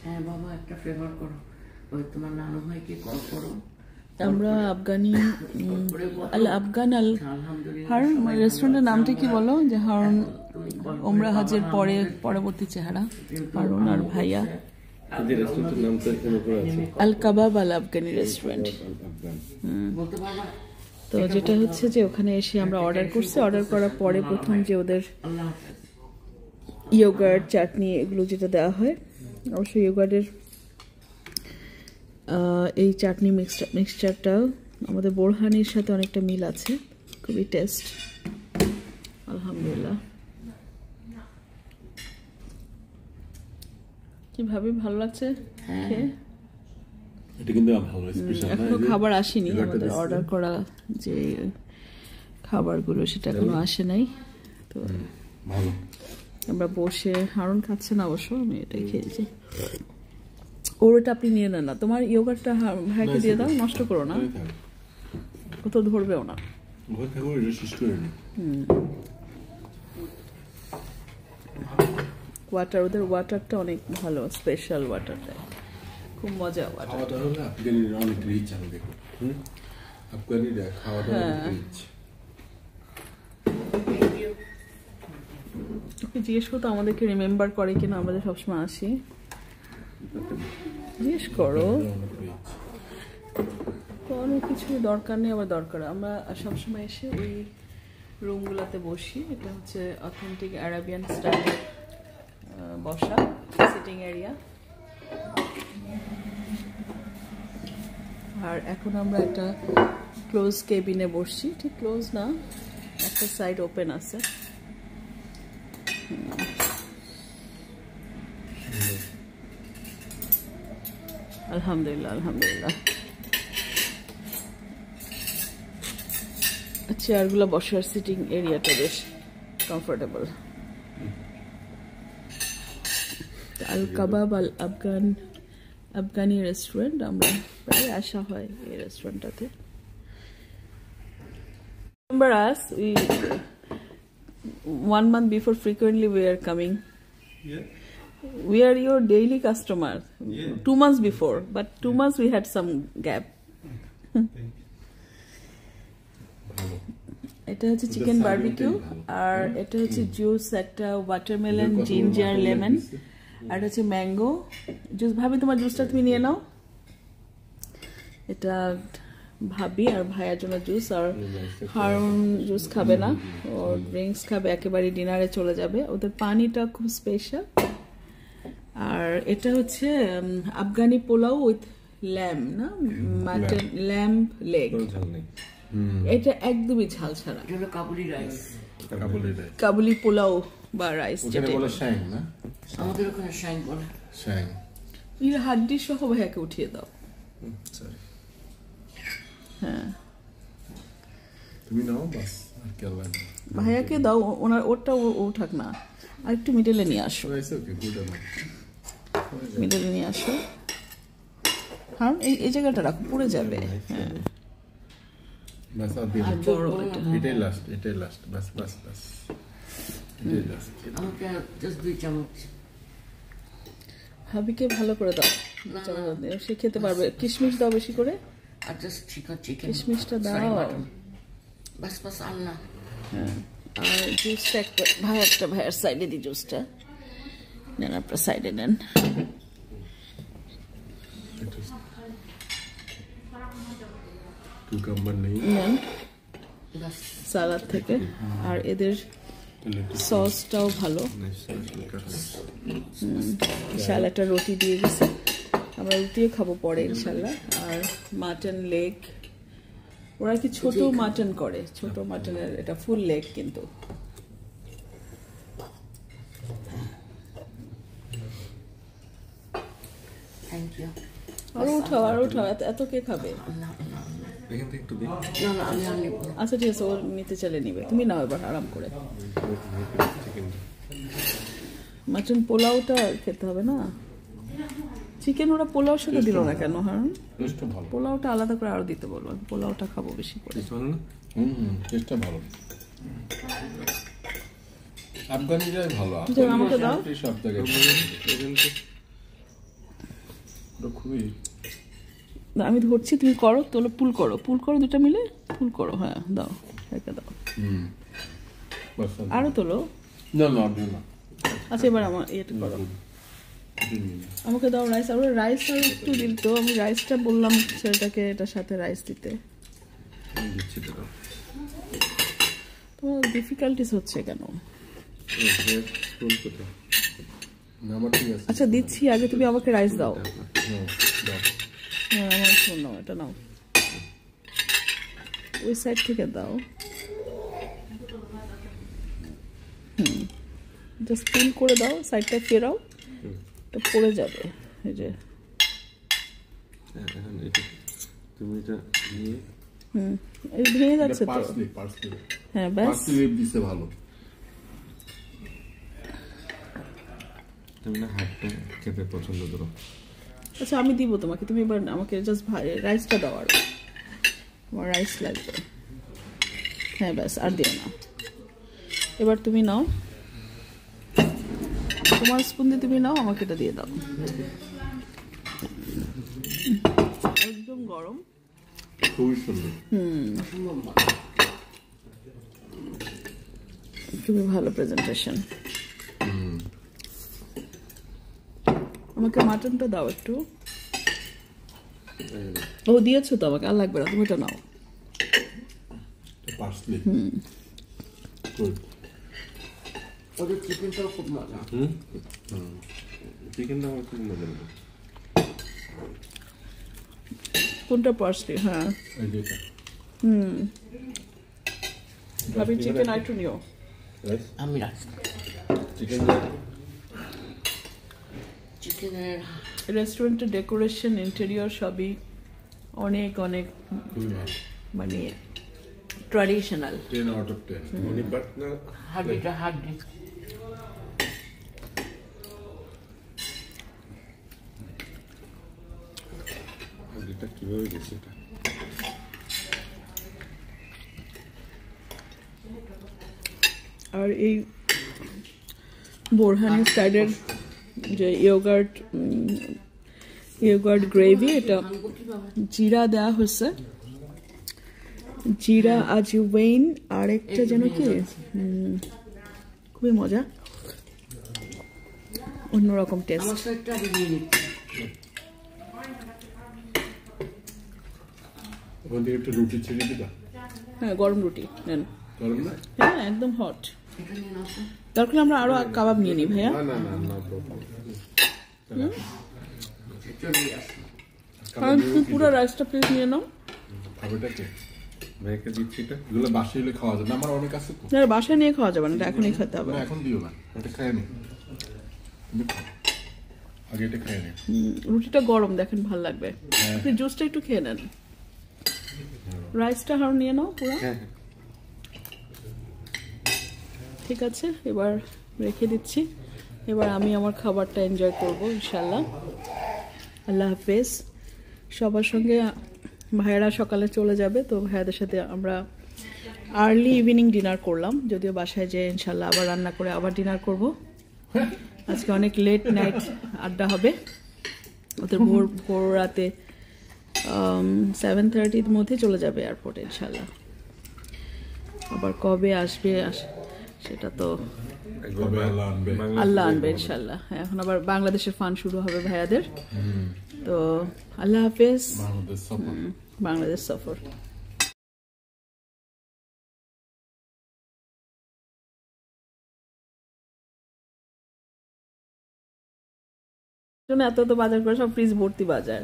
হ্যাঁ বাবা একটা ফেভার করো, ওই তোমার নানু ভাইকে কল করো। আমরা আফগানি আল আফগান আল হারুন রেস্টুরেন্টের নামটা কি বলো? যে হারুন ওমরা হাজের পরে পরবর্তী চেহারা হারুন আর ভাইয়া। আল কাবাব আল আফগানি রেস্টুরেন্ট। তো যেটা হচ্ছে যে ওখানে এসে আমরা অর্ডার করছি, অর্ডার করার পরে প্রথম যে ওদের ইয়োগার্ট চাটনি এগুলো যেটা দেওয়া হয়, অবশ্যই ইয়োগার্টের এই চাটনি মিক্সচারটা আমাদের বোরহানির সাথে অনেকটা মিল আছে, খুবই টেস্ট আলহামদুলিল্লাহ। কিভাবে ভালো লাগছে খেয়ে? এটা কিন্তু ভালো স্পেশাল। এখনো খাবার আসেনি, আমাদের অর্ডার করা যে খাবারগুলো সেটা এখনো আসে নাই। তো ভালো আমরা বসে, হারুন খাচ্ছে না অবশ্য, আমি এটাই খেয়েছি। ওর ওটা আপনি নিয়ে নেন না, তোমার ইয়োগার্টটা ভাইকে দিয়ে দাও, নষ্ট করো না, ও তো ধরবেও না। ওয়াটার, ওদের ওয়াটারটা অনেক ভালো, স্পেশাল ওয়াটারটা, খুব মজা। খাওয়াটা হলো আফগানিরা অনেক রিচ, আমি দেখো আফগানিরা খাওয়াটা অনেক রিচ। ওকে জিজ্ঞেস করতো আমাদেরকে রিমেম্বার করে কিনা, আমাদের সবসময় আসি, জিজ্ঞেস করো। কোনো কিছু দরকার নেই, আবার দরকার। আমরা সবসময় এসে ওই রুমগুলোতে বসি, এটা হচ্ছে অথেন্টিক আরাবিয়ান স্টাইল বসা, সিটিং এরিয়া। আর এখন আমরা একটা ক্লোজ কেবিনে বসছি, ঠিক ক্লোজ না, একটা সাইড ওপেন আছে। আলহামদুলিল্লাহ আলহামদুলিল্লাহ। চেয়ারগুলো বসার সিটিং এরিয়াটা বেশ কমফোর্টেবল। আল কাবাব আল আফগানি রেস্টুরেন্ট, আমরা প্রায় আসা হয় এই রেস্টুরেন্টটাতে। Remember us? 1 month before frequently we are coming. Yeah. We are your daily customer. Yeah. 2 months before, but 2 months we had some gap. এটা হচ্ছে চিকেন বারবিকিউ, আর এটা হচ্ছে জুস, একটা ওয়াটারমেলন, জিঞ্জার, লেমন, আর এটা হচ্ছে ম্যাঙ্গো জুস। ভাবি তোমার জুসটা তুমি নিয়ে নাও। এটা ভাবি আর ভাইয়ার জন্য জুস, আর হারুন জুস খাবে না, ও ড্রিঙ্কস খাবে, একেবারে ডিনারে চলে যাবে। ওদের পানিটা খুব স্পেশাল। আর এটা হচ্ছে আফগানি পোলাও উইথ ল্যাম্প, না মাটন, ল্যাম্প লেগ। এটা একদমই ঝাল ছাড়া, কাবুলি রাইস, কাবুলি পোলাও বা রাইস, যেটা বলে শাইন না, আমাদের ওখানে শাইন বলে। শাইন এর হাড্ডি সহ ভাইয়াকে উঠিয়ে দাও। হ্যাঁ তুমি নাও বাস, আর কি লাগবে ভাইয়াকে দাও, ওনার ওরটা উঠাক না, আর একটু মিডলে নিয়ে আসো, মিডলে নিয়ে আসো। কারণ এই জায়গাটা রাখো, পুড়ে যাবে। হ্যাঁ এটাই লাস্ট, এটাই লাস্ট, বাস বাস বাস, এটাই লাস্ট। আমাকে জাস্ট 2 চামচ। হাবিকে ভালো করে দাও, সে খেতে পারবে। কিশমিশ দাও বেশি করে, আর জাস্ট চিকেন, কিশমিশটা দাও, বাস বাস, আর না। হ্যাঁ, আর জুসটা একটা ভাইয়ের সাইডে দিই, জুসটা নেন, আপনার সাইডে নেন। নেন সালাদ থেকে। আর এদের সসটাও ভালো, সালাডটা রুটি দিয়ে গেছে, আমরা রুটিও খাবো পরে ইনশাল্লাহ। আর মাটন লেগ, ওরা কি ছোট মাটন করে, ছোট মাটনের এটা ফুল লেগ কিন্তু। Thank you. আরো উঠাও, আরো উঠাও, এত কে খাবে? আচ্ছা ঠিক আছে, ও নিতে চলে নিবে, তুমি নাও এবার আরাম করে। মাটন পোলাওটা খেতে হবে না, চিকেন ওরা পোলাওর সাথে দিল না কেন? হ্যাঁ পোলাওটা আলাদা করে আরো দিতে বলবো, পোলাওটা খাবো বেশি করে। ভালো, আফগানিরাই ভালো। আমাকে দাও, ওটা খুবই না, আমি ধরছি, তুমি করো, তোলো, পুল করো দুটো মিলে, পুল করো, হ্যাঁ দাও, রেখে দাও, বাস আরো তোলো। না না না আচ্ছা এবার আমার এটা করো, আমাকে দাও রাইস, আর রাইস আর একটু দিল তো, আমি রাইসটা বললাম ছেলেটাকে এটার সাথে রাইস দিতে। দিচ্ছি তো তোমার ডিফিকাল্টিস হচ্ছে কেন? ফুল কোথায় না আমার ঠিক আছে আচ্ছা দিচ্ছি, আগে তুমি আমাকে রাইস দাও। দাও হ্যাঁ আমার ফোন নাও, এটা নাও, ওই সাইড থেকে দাও। জাস্ট পিন করে দাও, সাইডটা ফেরাও, এটা পড়ে যাবে। এই যে এখন এটা তুমি এটা নিয়ে এই ভেঙে যাচ্ছে তো। পার্সলি হ্যাঁ ব্যাস, পার্সলি দিতে ভালো। তুমি না হাতটা খেতে পছন্দ করো। আচ্ছা আমি দিব তোমাকে, তুমি এবার আমাকে জাস্ট রাইসটা দাও, আর আমার রাইস লাগবে। হ্যাঁ ব্যাস, আর দিও না। এবার তুমি নাও, তোমার স্পুন দিয়ে তুমি নাও, আমাকে এটা দিয়ে দাও। একদম গরম, খুবই সুন্দর। খুবই ভালো প্রেজেন্টেশন। আমাকে মাটনটা দাও একটু। ও দিয়েছো তো আমাকে, আর লাগবে না, তুমি এটা নাও। Parsley good. ওদের চিকেনটাও খুব মজা। চিকেনটা আমার খুব মজা লাগে। কোনটা পার্সলি? হ্যাঁ এই যে এটা ভাবি চিকেন আইটু নিও। রাইস আমি রাইস, চিকেন চিকেনের রেস্টুরেন্টের ডেকোরেশন, ইন্টেরিয়র সবই অনেক অনেক খুবই ভালো। মানে ট্র্যাডিশনাল। 10 out of 10 মনি পার্টনার হাড্ডিটা হাড্ডি। এটা কিভাবে গেছে এটা আর এই বোরহানি স্টাইলের যে ইয়োগার্ট গ্রেভি, এটা জিরা দেওয়া হয়েছে, জিরা আজওয়াইন আর একটা যেন কি খুবই মজা, অন্যরকম টেস্ট। আমার সাইডটা আমি নিয়ে নিচ্ছি। ওখান থেকে একটু রুটি ছেড়ে দিবা। হ্যাঁ গরম রুটি নেন। গরম না? হ্যাঁ একদম হট। এটা নিয়ে নাও তো। দরকার আমরা আরো কাবাব নিয়ে নিই ভাইয়া। না না না না প্রবলেম। চলে আসো। কারণ তুমি পুরো রাইসটা প্লিজ নিয়ে নাও। খাবারটাকে ভাইকে দিচ্ছি এটা। এগুলো বাসায় এলে খাওয়া যাবে না, আমার অনেক আছে তো। না বাসায় নিয়ে খাওয়া যাবে না, এটা এখনই খেতে হবে। না এখন দিও না, এটা খাই নি। আগে এটা খাই নি। রুটিটা গরম দেখেন, ভাল লাগবে। আপনি জুসটা একটু খেয়ে নেন, রাইসটা হার নিয়ে নাও পুরো। হ্যাঁ ঠিক আছে, এবার রেখে দিচ্ছি। এবার আমি আমার খাবারটা এনজয় করব ইনশাল্লাহ। আল্লাহ হাফেজ। সবার সঙ্গে ভাইয়েরা সকালে চলে যাবে, তো ভাইয়াদের সাথে আমরা আর্লি ইভিনিং ডিনার করলাম, যদিও বাসায় যেয়ে ইনশাল্লাহ আবার রান্না করে আবার ডিনার করব। আজকে অনেক লেট নাইট আড্ডা হবে, ওদের ভোর রাতে 7:30-র মধ্যে চলে যাবে এয়ারপোর্টে ইনশাল্লাহ। আবার কবে আসবে সেটা তো আল্লাহ আনবে ইনশাল্লাহ। এখন আবার বাংলাদেশের ফান শুরু হবে ভাইয়াদের, তো আল্লাহ হাফেজ। বাংলাদেশ সফর। এত বাজার করে সব ফ্রিজ ভর্তি বাজার।